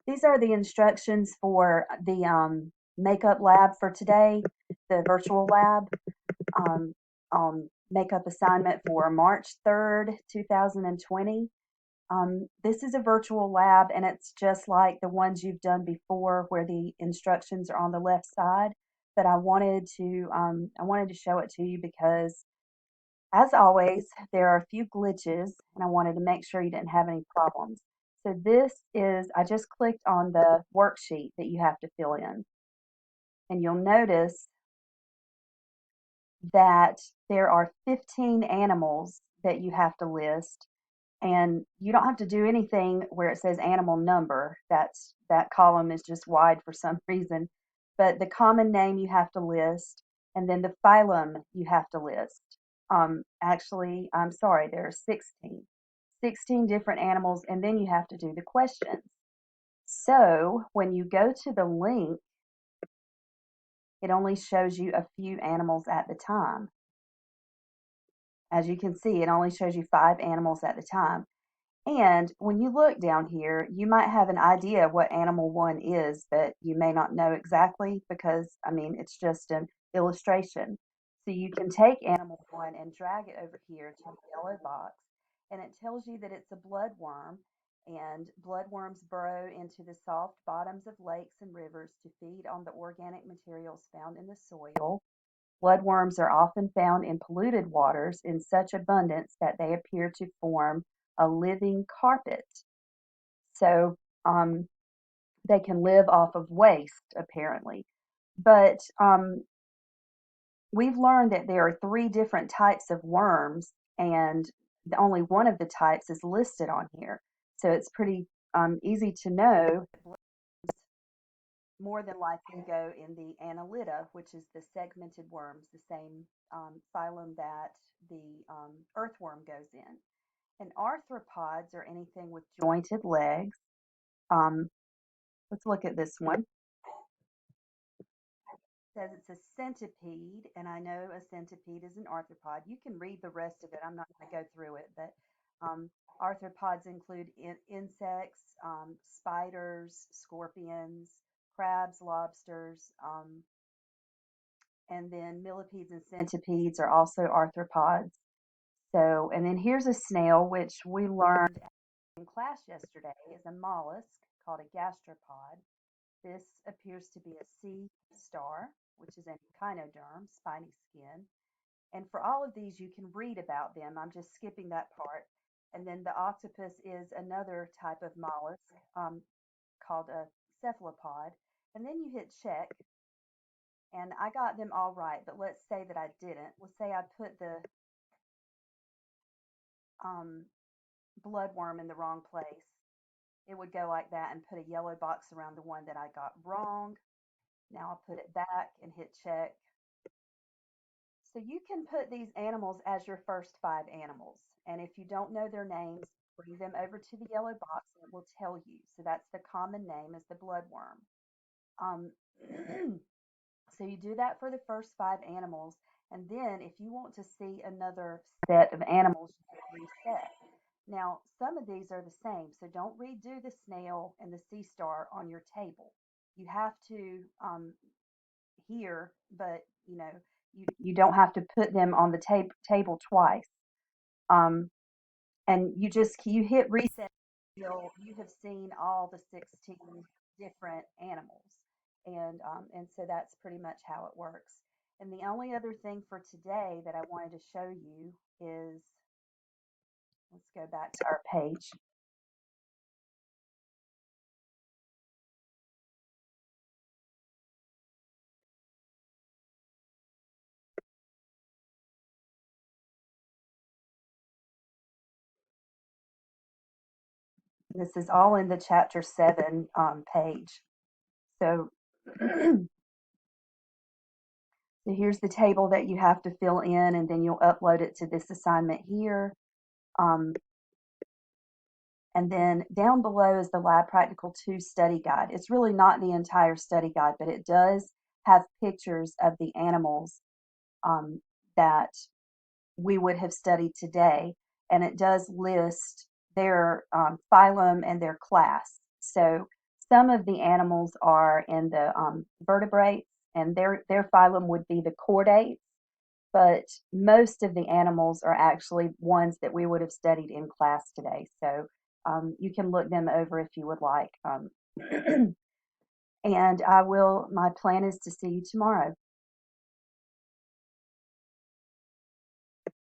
these are the instructions for the makeup lab for today, the virtual lab makeup assignment for March 3rd, 2020. This is a virtual lab, and it's just like the ones you've done before where the instructions are on the left side. But I wanted to show it to you because, as always, there are a few glitches, and I wanted to make sure you didn't have any problems. So I just clicked on the worksheet that you have to fill in, and you'll notice that there are 15 animals that you have to list, and you don't have to do anything where it says animal number. That column is just wide for some reason. But the common name you have to list, and then the phylum you have to list. Actually, I'm sorry, there are 16 different animals, and then you have to do the questions. So when you go to the link, it only shows you a few animals at the time. As you can see, it only shows you 5 animals at the time. And when you look down here, you might have an idea of what animal 1 is, but you may not know exactly because, it's just an illustration. So you can take animal 1 and drag it over here to the yellow box, and it tells you that it's a bloodworm, and bloodworms burrow into the soft bottoms of lakes and rivers to feed on the organic materials found in the soil. Bloodworms are often found in polluted waters in such abundance that they appear to form a living carpet. So they can live off of waste, apparently. But we've learned that there are 3 different types of worms, and only one of the types is listed on here. So it's pretty easy to know more than likely go in the Annelida, which is the segmented worms, the same phylum that the earthworm goes in. And arthropods are anything with jointed legs. Let's look at this one. It says it's a centipede, and I know a centipede is an arthropod. You can read the rest of it. I'm not going to go through it, but arthropods include insects, spiders, scorpions, crabs, lobsters, and then millipedes and centipedes are also arthropods. So, and then here's a snail, which we learned in class yesterday is a mollusk called a gastropod. This appears to be a sea star, which is an echinoderm, spiny skin. And for all of these, you can read about them. I'm just skipping that part. And then the octopus is another type of mollusk called a cephalopod. And then you hit check, and I got them all right, but let's say that I didn't. Let's say I put the bloodworm in the wrong place. It would go like that and put a yellow box around the one that I got wrong. Now I'll put it back and hit check. So you can put these animals as your first 5 animals. And if you don't know their names, bring them over to the yellow box and it will tell you. So that's the common name is the bloodworm. Um, so you do that for the first 5 animals. And then if you want to see another set of animals, you can reset. Now, some of these are the same, so don't redo the snail and the sea star on your table. You have to here, but you don't have to put them on the table twice. And you hit reset until you have seen all the 16 different animals, and so that's pretty much how it works. And the only other thing for today that I wanted to show you is, let's go back to our page. This is all in the chapter 7 page. So, so here's the table that you have to fill in, and then you'll upload it to this assignment here. And then down below is the Lab Practical 2 study guide. It's really not the entire study guide, but it does have pictures of the animals that we would have studied today. And it does list their phylum and their class. So Some of the animals are in the vertebrates, and their phylum would be the chordates, but most of the animals are actually ones that we would have studied in class today. So you can look them over if you would like. And my plan is to see you tomorrow.